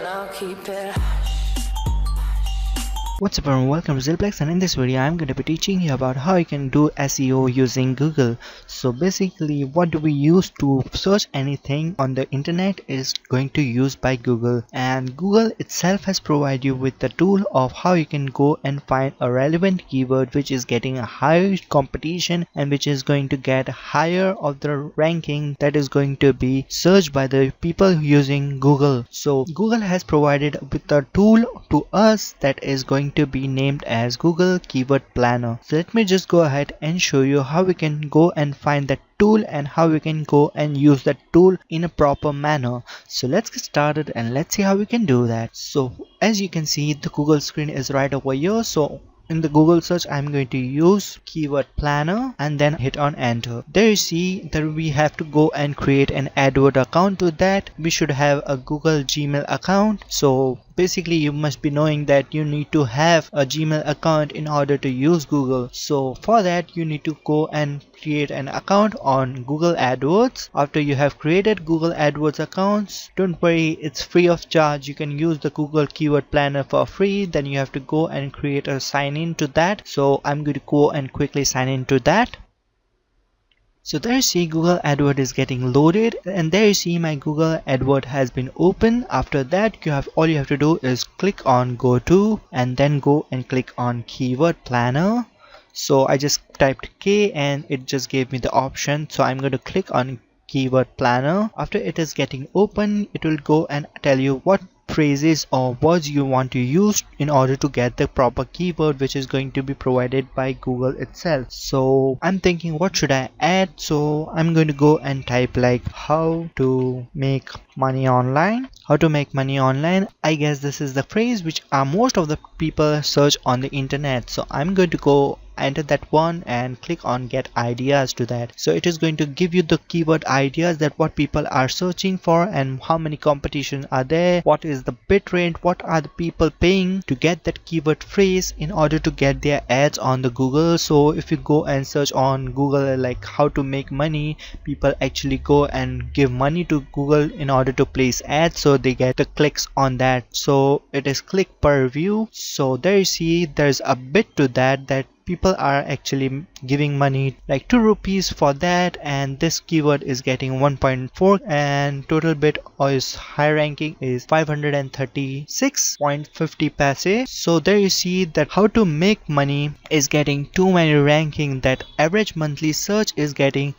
I'll keep it. What's up everyone, welcome to ZealPlex, and in this video I'm going to be teaching you about how you can do SEO using Google. So basically what do we use to search anything on the internet is going to use by Google, and Google itself has provided you with the tool of how you can go and find a relevant keyword which is getting a higher competition and which is going to get higher of the ranking that is going to be searched by the people using Google. So Google has provided with a tool to us that is going to be named as Google Keyword Planner. So let me just go ahead and show you how we can go and find that tool and how we can go and use that tool in a proper manner. So let's get started and let's see how we can do that. So as you can see, the Google screen is right over here. So in the Google search, I'm going to use Keyword Planner and then hit on enter. There you see that we have to go and create an AdWord account. To that we should have a Google Gmail account. So basically you must be knowing that you need to have a Gmail account in order to use Google. So for that you need to go and create an account on Google AdWords. After you have created Google AdWords accounts, don't worry, it's free of charge. You can use the Google Keyword Planner for free. Then you have to go and create a sign in to that. So I'm going to go and quickly sign into that. So there you see Google AdWord is getting loaded, and there you see my Google AdWord has been open. After that all you have to do is click on go to and then go and click on Keyword Planner. So I just typed K and it just gave me the option. So I'm going to click on Keyword Planner. After it is getting open, it will go and tell you what phrases or words you want to use in order to get the proper keyword which is going to be provided by Google itself. So I'm thinking, what should I add? So I'm going to go and type like how to make money online. How to make money online. I guess this is the phrase which most of the people search on the internet. So I'm going to go enter that one and click on get ideas to that. So it is going to give you the keyword ideas, that what people are searching for and how many competition are there, what is the bit rate, what are the people paying to get that keyword phrase in order to get their ads on the Google. So if you go and search on Google like how to make money, people actually go and give money to Google in order to place ads, so they get the clicks on that. So it is click per view. So there you see there's a bit to that people are actually giving money like 2 rupees for that, and this keyword is getting 1.4 and total bit is high ranking is 536.50 paise. So there you see that how to make money is getting too many ranking, that average monthly search is getting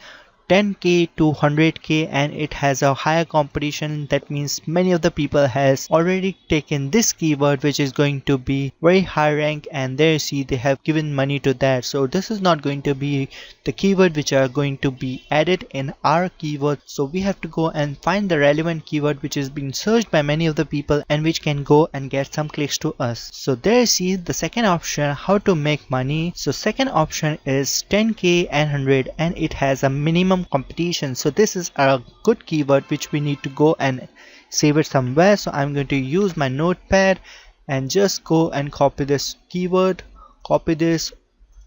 10k to 100k, and it has a higher competition. That means many of the people has already taken this keyword which is going to be very high rank, and there you see they have given money to that. So this is not going to be the keyword which are going to be added in our keyword. So we have to go and find the relevant keyword which is being searched by many of the people and which can go and get some clicks to us. So there you see the second option, how to make money. So second option is 10k and 100, and it has a minimum competition. So this is a good keyword which we need to go and save it somewhere. So I'm going to use my notepad and just go and copy this keyword, copy this,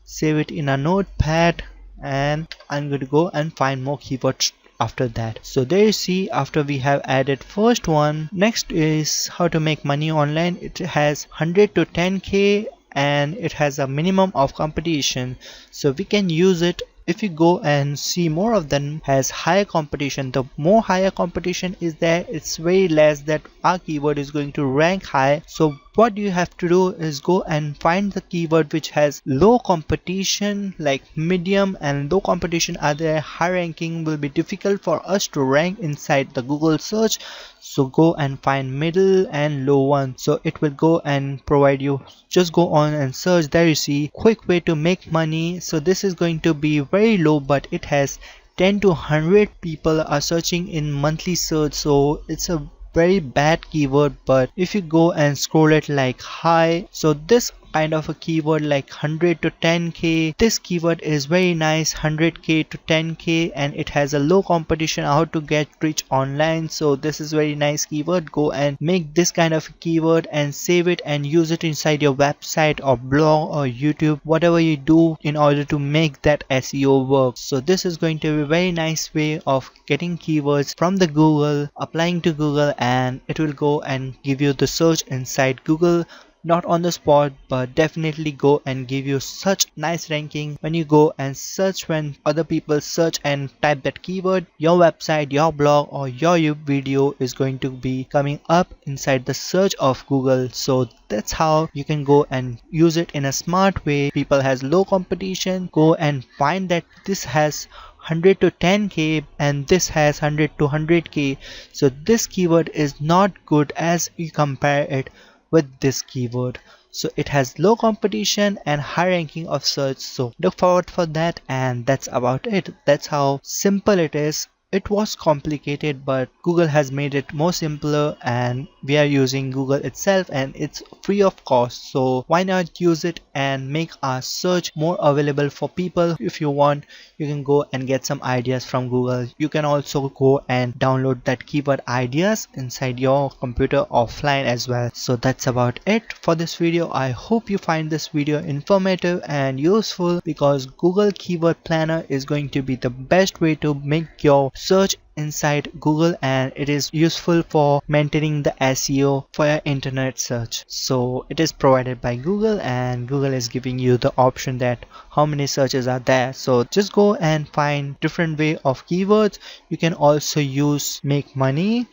save it in a notepad, and I'm going to go and find more keywords after that. So there you see, after we have added first one, next is how to make money online. It has 100 to 10k and it has a minimum of competition, so we can use it. If you go and see more of them has higher competition, the more higher competition is there, it's very less that our keyword is going to rank high. So what you have to do is go and find the keyword which has low competition, like medium and low competition are there. High ranking will be difficult for us to rank inside the Google search. So go and find middle and low one. So it will go and provide you, just go on and search. There you see quick way to make money. So this is going to be very low, but it has 10 to 100 people are searching in monthly search. So it's a very bad keyword. But if you go and scroll it like high, so this kind of a keyword like 100 to 10k. This keyword is very nice, 100k to 10k, and it has a low competition, how to get rich online. So this is very nice keyword. Go and make this kind of keyword and save it and use it inside your website or blog or YouTube, whatever you do in order to make that SEO work. So this is going to be a very nice way of getting keywords from the Google, applying to Google, and it will go and give you the search inside Google, not on the spot, but definitely go and give you such nice ranking when you go and search. When other people search and type that keyword, your website, your blog, or your YouTube video is going to be coming up inside the search of Google. So that's how you can go and use it in a smart way. People has low competition, go and find that this has 100 to 10k and this has 100 to 100k. So this keyword is not good as you compare it with this keyword. So it has low competition and high ranking of search. So look forward for that, and that's about it. That's how simple it is. It was complicated, but Google has made it more simpler, and we are using Google itself and it's free of cost. So why not use it and make our search more available for people? If you want, you can go and get some ideas from Google. You can also go and download that keyword ideas inside your computer offline as well. So that's about it for this video. I hope you find this video informative and useful, because Google Keyword Planner is going to be the best way to make your search inside Google, and it is useful for maintaining the SEO for your internet search. So it is provided by Google, and Google is giving you the option that how many searches are there. So just go and find different way of keywords. You can also use make money,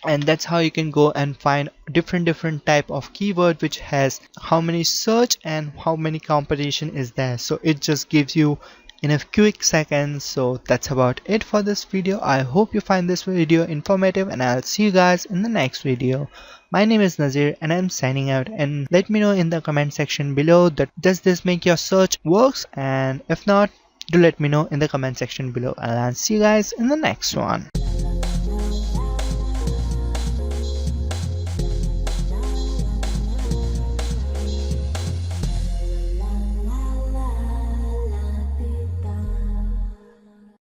and that's how you can go and find different type of keyword which has how many search and how many competition is there. So it just gives you in a quick second. So that's about it for this video. I hope you find this video informative, and I'll see you guys in the next video. My name is Nazir and I'm signing out, and let me know in the comment section below that does this make your search works, and if not, do let me know in the comment section below, and I'll see you guys in the next one.